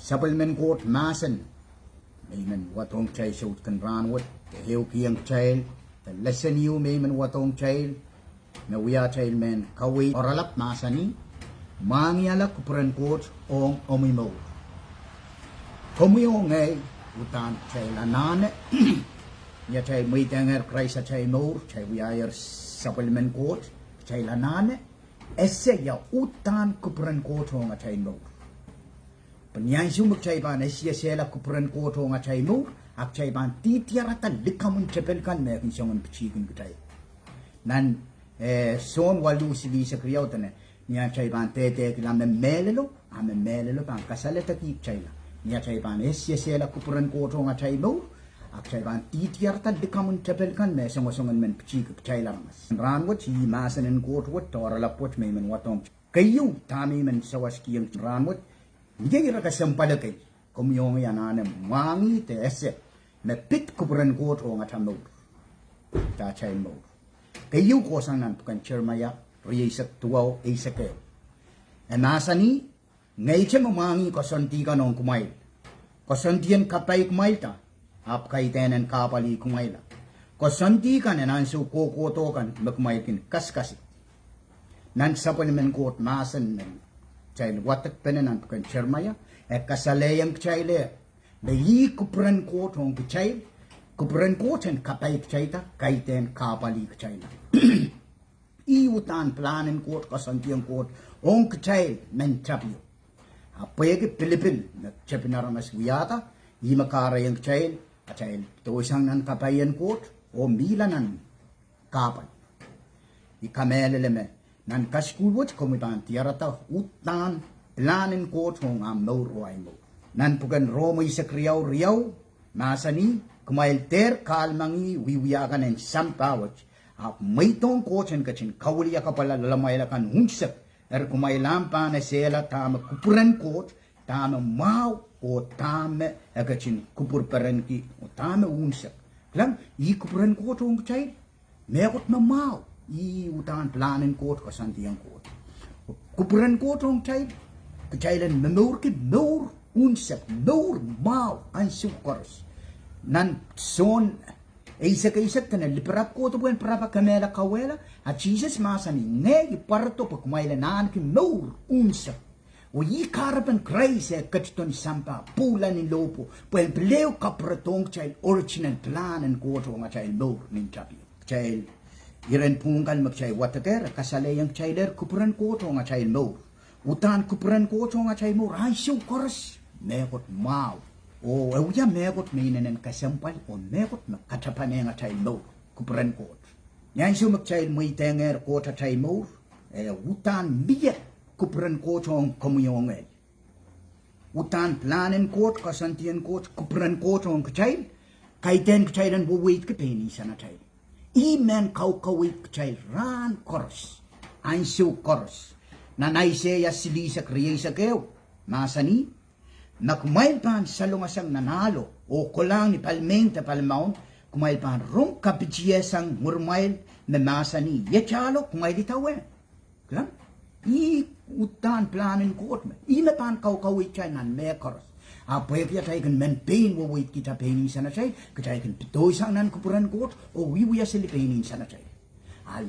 supplement Koht Mahsen Mayman watong chay shoot kan ranwood the hill kiang chail the lesson you mayman watong chail na we are chail man Kaweid oralap Mahsani Mwangiala Kupwuren Koht ohng omimo Komyo ngay utan chay lanane ya chay may tanger Christ chay Mour chay we are supplement Koht chay lanane esse ya utan Kupwuren Koht ohng chay Mour Penyan sumuk chay ban esia sela Kupwuren Koht ohng chay Mour ak chay ban titiarata likamun cepelkan mekin songan pecikin kutay nan son walu sibi sa kriyaw tane niya chay ban tete kilam melelo ame melelo ban kasaleta ki chay la niya chay ban esia sela Kupwuren Koht ohng chay Mour ak chay ban titiarata likamun cepelkan me songan men pecik chay la mas ranwat si Mahsen en Koht wat toralapot me men watong kayu tami men sawas kiyang ranwat Hindi ka kasampalakay, kumyong yanane mangi te ese, me pit Kupwuren Koht ohng Mour, ta chay Mour. Kayu ko sang nan pukan chermaya, riyasak tuwaw isake. E Mahsani, ngay che mamangi kosanti ka nong kumail. Kosantiyan kapay kumail ta, ap kaitenan kapali kumaila. Kosanti ka nanansu kokoto kan magkumailkin kaskasi. Nan supplement Koht Mahsen Child watak penan pukan chermaya kasalayang chile the yi Kupwuren Koht ohng child Kupwuren Koht and kapay chaita kaiten kapali china I utan planen Koht kasantiang Koht ohng child men chapyo apayag Philippines na chapinaramas wiyata I makarayang child a child tosang nan kapayan Koht o milanan kapal I kameleleme nan kaskulwot komitan tiarata utan planen Koht ohng Mour o ay Mour. Nan pugan Roma isa kriyaw riyaw, Mahsani, kumail ter kalmangi wiwiyakan en sampawach, ap maytong Koht en kachin kawliya kapala lamayla kan hunsak, kumailam pa na sela tama Kupwuren Koht, tama mau o tama kachin Kupwuren ki o tama hunsak. Klam, I Kupwuren Koht ohng chay, megot na mau. I utan planen Koht kasantiang Koht. Kupwuren Koht ohng chay, kachaylan Mour ki Mour unsap, Mour mau ansukors. Nan son, isak ka na liparap Koht buwan parapa kamela kawela, at Jesus Mahsani, ngay parto pa kumailanan ki Mour unsap. O yi karapan Christ kachiton sampa, pula ni lopo, puwen pleo kapratong chay original planen Koht ohng chay Mour nin chapi. Chay Iren pungkan magchay watater, kasalayang chayler Kupwuren Koht ohng chay Mour. Utan Kupwuren Koht ohng chay Mour, ay koros, megot mau. O uya megot minanen kasampal, o megot makatapaneng chay Mour, Kupwuren Koht. Yan magchay muy tenger Koht chay Mour, utan biya Kupwuren Koht ohng kumuyongay. Utan planen Koht, kasantian Koht, Kupwuren Koht ohng chay, kaiten kachaylan wuwait kapeni sana chay. Imen Kaweid child ran koros ansu koros nanayse ya silisa kriyesa keo Mahsani nakumail pan salungasang nanalo o kolang ni palmenta palmaon kumail pan rong kapitiyesang murmail na Mahsani yechalo kumail itawe klam I utan planen Koht me ina pan Kaweid child nan me koros Apoy kaya tayo kan men pain wo wait kita painin sana chay, kaya kan pitoy sang nan Kupwuren Koht o wiwiya sili painin sana chay.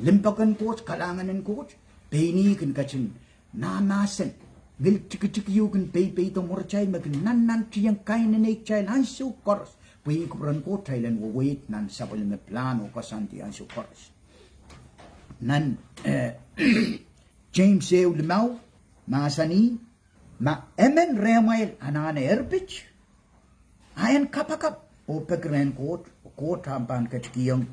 Limpakan Koht kalangan ng Koht, paini kan kachin na Mahsen, gil chiki kan pay to more chay magin nan chiyang kain na chay lansu koros, puy Kupwuren Koht chay lan wo wait nan sapal me plano kasanti ansu koros. Nan James Ew limaw, Mahsani. Ma emen remail anane erbich ayan kapakap o pekren Koht o Koht hampan kachkiyang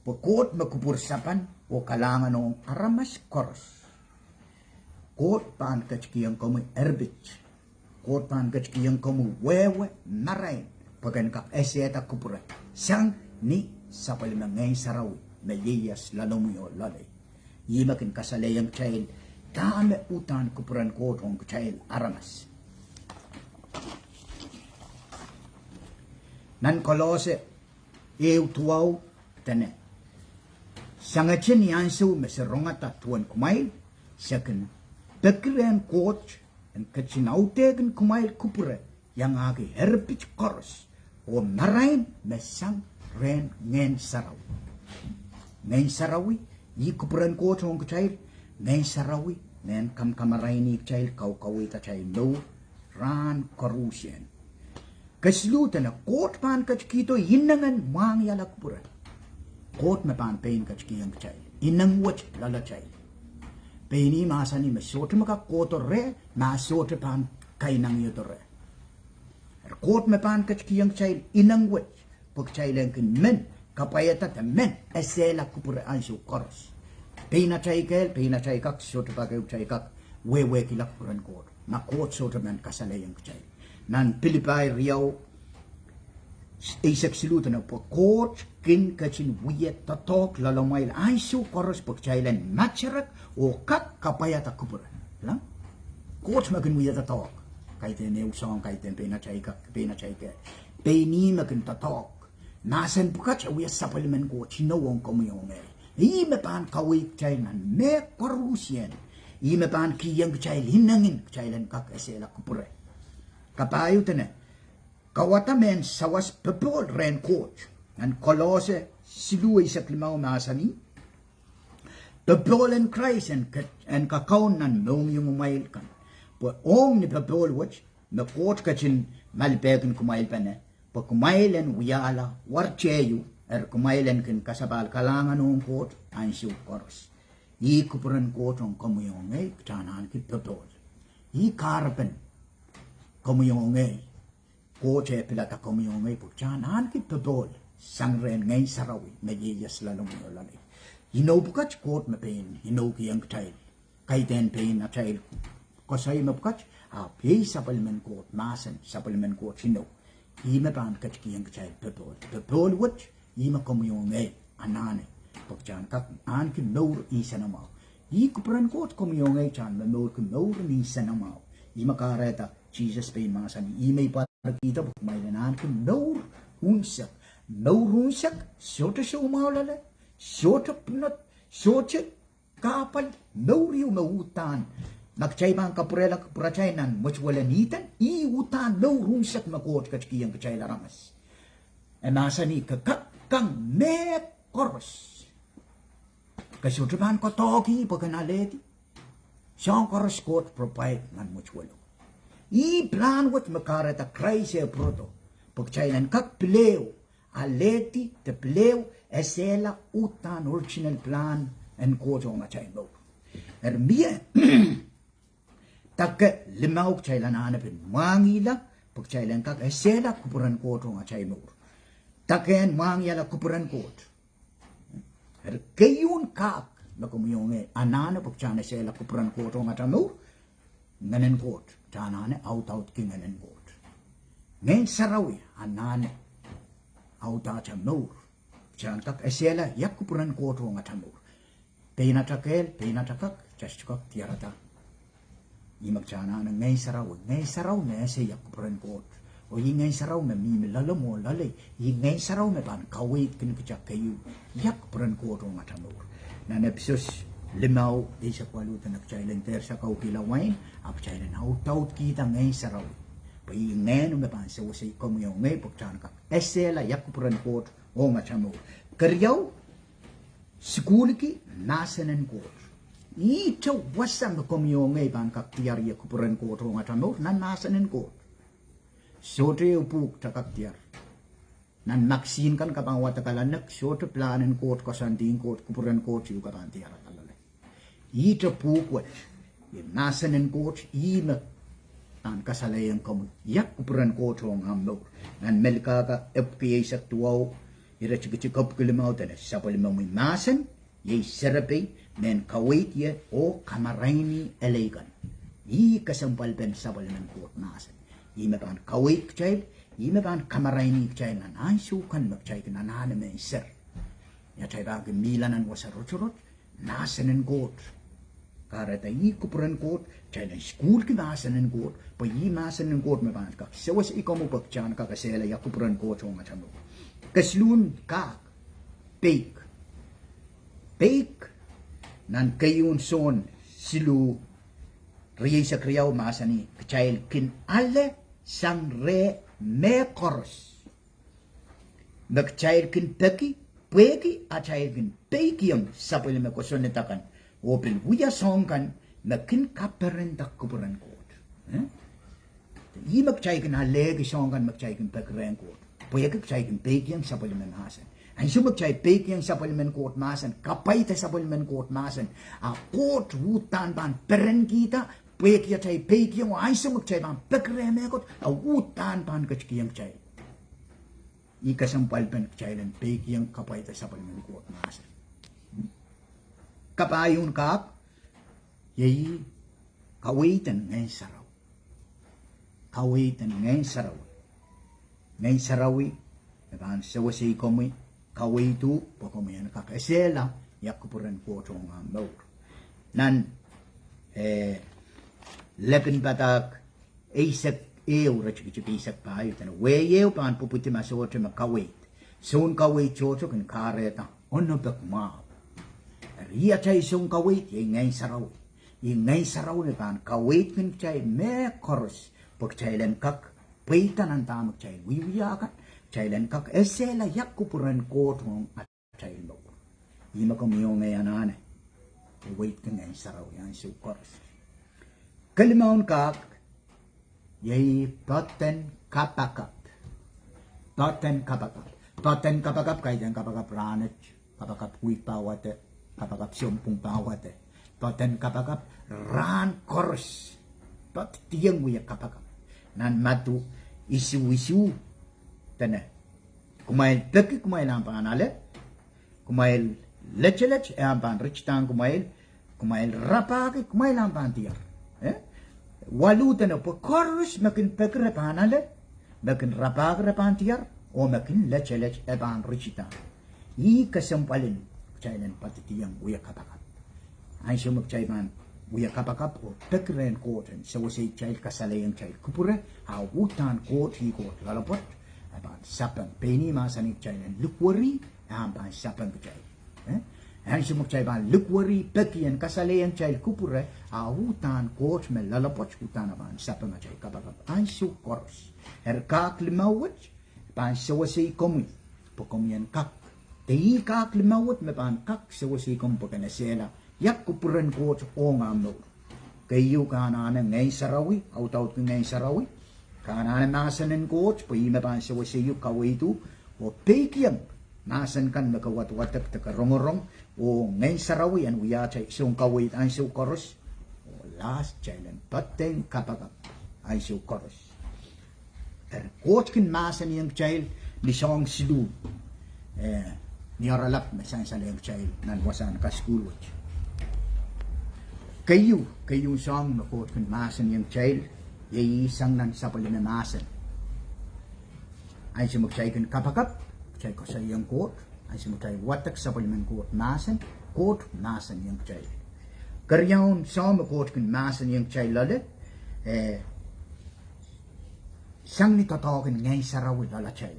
o Koht makupursapan o kalangan o aramas koros Koht pan kachkiyang komu erbich Koht pan kachkiyang komu wewe narain pagan kap eseta Kupwuren sang ni sapalimanngay Sarawi meliyas lalumuyo lalay yimakin kasalayang chayin Dame utan Kupwuren Koht ohng child aramas. Nan kolose tuwaw tane. Sangachin yansu mesirongata tuan kumail. Second, Kupwuren Koht en kacinautegen kumail Kupwuren yang agi herbich koros o marain mesang ren Ngehn Sarawi. Ngehn Sarawi i Kupwuren Koht hong kchail Ngehn Sarawi nen kamaraini kchail Kaweid kchail Mour ran korusien. Kesluten na Koht pan kachkito hinangan Mwangiala Kupwuren. Koht me pan pain kachkiyang kchail inang wach lala chail. Peni masani me sote maka koto re ma sote pan kainang yoto re. Koht me pan kachkiyang chail inang wach pok chailen kin men kapayata ta men esela Kupwuren ansu koros. Pena chaikel pena chaikak sote pake chaikak we kila Kupwuren Koht. Na Koht sote men kasalayang chail. Nan Philippi riau Isaac siluten op Koht kin kachin wiyet tatok lalomail aisu koros pok chailen matcherak o kak kapayata Kupwuren. La? Koht makin wiyet tatok. Kaiten neusong kaiten pena chaike. Peni makin tatok. Mahsen pukach wiyet supplement Koht chinawong komuyong me pan Kaweid chailan me korusien. Me pan kiyang chail hinangin chailen kak esela Kupwuren. Kapayo tene. Kawata men sawas pepol ren Koht. An kolose siluay sa klimaw masani. Pepol en Christ en kakaon nan noong yung umayil kan. Po ong ni pepol wach me Koht kachin malipegin kumayil pa ne. Po kumayilen uyala warcheyu kumayilen kin kasabal kalangan noong Koht an siya koros. I Kupwuren Koht ang kamuyong ngay kchanan ki pepol. I karapen kamuyong ngay. Koht pilata komuyong ay pukchanan ki pebol sangren Ngehn Sarawi mediyas lalong lalay. Hinaw bukach Koht me pain hinaw kiyang kchail. Kaiten pain na chail kosay me bukach pay supplement Koht Mahsen supplement Koht hinaw. Me pan kach kiyang kchail pebol. Pebol wach me komuyong ay anane. Pukchan kak an ki Mour isa namaw. Kupwuren Koht komuyong ay chan me Mour ki Mour ni isa namaw. Makareta Jesus pain masani. May kita pagmailanan ko Mour unsak. Mour unsak, sota siya umawalala. Sota punot, sota kapal, Mour yung mautan. Magchay bang kapurachaynan, much walanitan, iutan, Mour unsak makot kachkiyang kachay laramas. Masani kakakang me koros. Kasota bang kotoki pagkanaleti. Siyang koros Koht provide man much walo. Plan wat makarata kraise proto. Pagchainan kak pleo. Aleti te pleo esela utan original plan en Koht ang achay mo. Mia takke limaw chailan hanapin Mwangiala pagchailan kak esela Kupwuren Koht ang achay mo. Takken Mwangiala Kupwuren Koht. Kayun kak nakumuyong anana pagchana esela Kupwuren Koht ang achay mo. Nganen Koht. Tanane Audaudki nganen Koht. Ngehn Sarawi anane Audaudki Mour. Chantak esela yak Kupwuren Koht ang Mour. Peinatakak chashkak tiarata. Imak chanane Ngehn Sarawi. Ngehn Sarawi me ese yak Kupwuren Koht. O Ngehn Sarawi me mi lalamo lalay. Ngehn Sarawi me ban Kaweid kinikachak kayu yak Kupwuren Koht ang Mour. Nan episos limaw di sa kwalutan nagchailan ter sa kaukilawain apchailan Audaudki ta Ngehn Sarawi pai Ngehn me pan sa usay komuyong ngay pagchan ka esela yak Kupwuren Koht o Mour karyaw Sukuhlki nasanen Koht ito wasam komuyong ngay pan kaktiar yak Kupwuren Koht o Mour nan nasanen Koht sote upuk takaktiar nan maksin kan kapang watakalanak sote planen Koht kasanting Koht Kupwuren Koht yung kapang tiar ito pukwat, nasanin Koht, ang kasalayang kamu, yak Kupwuren Koht ang Mour. Nan melkaka, epkiyay sa tuwaw, irachikachikap kilimaw tana, sapalimaw may Mahsen, yay Sarawi, men Kaweid ye, o kamaraini elegan. Kasampalpen sapaliman Koht Mahsen. Mepan Kaweid kchail, mepan kamaraini kchail, nan ansukan magchay kananana may sir. Yachay bagay milanan wasarot-surot, nasanin Koht. Karata Kupwuren Koht, chayna Sukuhlki Mahsen Koht, pa Mahsen Koht me ban kak. Sawas ikaw mo pagchan ka kasela ya Kupwuren Koht ang atamo. Kaslun kak, Peik. Peik, nan kayun son silu Rie sa kriyaw masani kchail kin alle sang re me koros. Magchail kin peki peki achail kin peki ang sapil me kosonetakan. Opil wuya songkan makin kaperen tak kupuran kot. I magchail kin halegi songkan magchail kin pekren kot. Peki kchail kin peki ang sapil me Mahsen. Ang sumagchay peki ang sapilmen kot Mahsen, kapay ta sapilmen kot Mahsen, a kot wutan ban peren kita, peki chay peki ang ay sumagchay ban pekreme kot, a wutan ban kachki ang chay. Ikasampal pen chay len peki ang kapay ta sapilmen kot Mahsen. Kapayun kap, yay Kaweid Ngehn Sarawi. Kaweid Ngehn Sarawi. Ngehn Sarawi, naban sawasi komi, Kaweid tu pokomian kakesela Kupwuren ko Mour. Nan lepin batak isak ew rachik isak payo tan we ew pan puputi masote ma Kaweid. Son Kaweid chocho kan kareta onobek ma. Ria chay son Kaweid Ngehn Sarawi. Ngehn Sarawi pan Kaweid kan chay me koros pok chay len kak peitan antamak chay wiwiyakan. Chailan kak esela Kupwuren ko Atail Mour. Ima kumiyo ngayon ane. Wait ka ngayon Sarawi ang sukoros. Kalimaon kak yay Poaden Kapakap. Poaden Kapakap. Poaden Kapakap kaya Kapakap ranach. Kapakap wheat pawate. Kapakap sumpung pawate. Poaden Kapakap ran koros. Pot tiyang wiya Kapakap. Nan matu isu tana kumail peki kumail ampan ale kumail lechelech ampan richtan kumail rapaki kumail ampan tiar walu tana po korus makin pekre panale makin rapak repan tiar o makin lechelech ampan richtan I kasampalin chailan patitiyang uya Kapakap ay sumak chaiman uya Kapakap o pekren koten so say chail kasalayang chail Kupwuren wutan kot hi kot lalapot about sapang penny Mahsen chay and lukwari by sapang chay. And she mukchay ban lukwari peki and kasale and chay Kupwuren wutan coach me lalapot wutan ban sapang chay Kapakap and so course. Her kak limawit ban sawasi komi pokomian kak. Te kak limawit me ban kak sawasi kom pokanasela Kupwuren coach ohng Mour. Kayo kanana Ngehn Sarawi Audaudki Ngehn Sarawi. Karena Mahsen coach, poi me pan sewa seyu Kaweid tu, o Peik yang Mahsen kan me kawat-watak te karongorong, o Ngehn Sarawi an uya chay sung Kaweid an su koros, o last chailan Poaden Kapakap an su koros. Coach kin Mahsen yang chail ni song sidu, ni oralap me san sa yang chail nan wasan ka school watch. Kayu song me coach kin Mahsen yang chail. Yay sang nan sapalin na Mahsen. Ay sumagchay kan Kapakap, chay ko sa iyang Koht, ay sumagchay watak sapalin ng Koht Mahsen yung chay. Karyaon sa Koht kan Mahsen yung chay lale, sang ni tatawakin Ngehn Sarawi lala chay.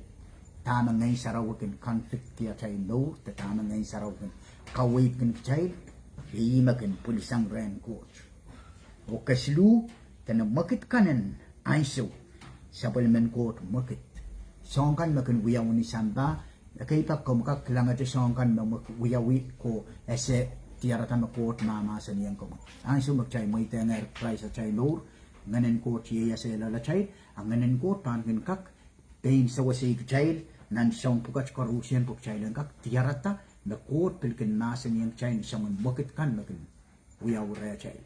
Tama Ngehn Sarawi kan conflict kaya chay Mour, tama Ngehn Sarawi kan Kaweid kan chay, hima kan pulisang ren Koht. O kaslu, tana makit kanan aiso sapilmen kot makit songkan makin wiyaw ni samba kay pa ko makaklangat songkan wiyawi ko ese tiarata makot Mahsen yang ko aiso magchay may tenger price chay Mour nganen kot siya sa lala chay ang nganen kot pangin kak pain sa wasi chay nan song pukat korusyan puk chay lang kak tiarata makot pilkin Mahsen yang chay song makit kan makin wiyaw re chay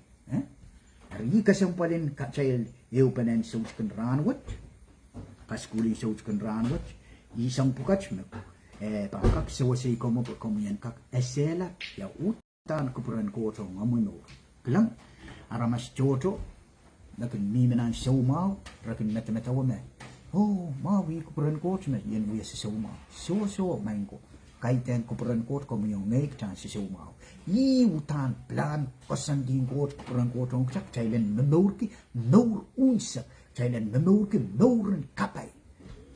Hari kasampalin kacayl eupanen sochkan ranwat, paskuli sochkan ranwat, isang pukach me, pakak sawasi komo pokomian kak esela ya utan Kupwuren ko Mour. Kelang aramas chocho, nakin mimenan sawmaw, rakin metametawa me. Oh, mawi Kupwuren ko me yan wiya si sawmaw. So main ko. Kaiten Kupwuren ko yung ngayon chan si sawmaw. Utan plan pasanding Kupwuren ko chak chailen Mour ki Mour unsa chailen Mour ki Mouren kapay.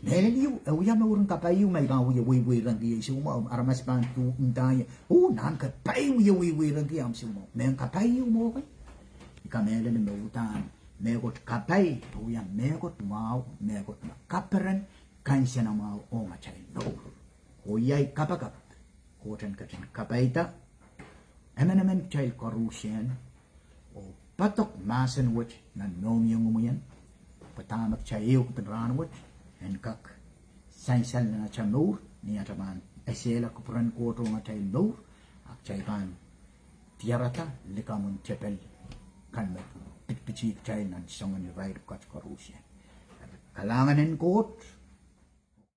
Nelen yu ya Mouren kapay yu may ba wi rang ki sawmaw aramas pan tu untaya. Oh nan kapay wi rang ki am sawmaw. Men kapay yu mo kay. ikamele ni meutan megot kapai uya megot mau megot kaperen kansena mau onga chai no oyai kapakap koten katen kapaita emenemen chai korusien o patok Mahsen wit na nom yung umuyan patamak chai uk penran wit en kak saisal na cha Mour ni ataman esela Kupwuren koto nga chai Mour ak chai pan tiarata likamun tepel kan pitpichik chai nan songan ni right kat korusien kalangan en Koht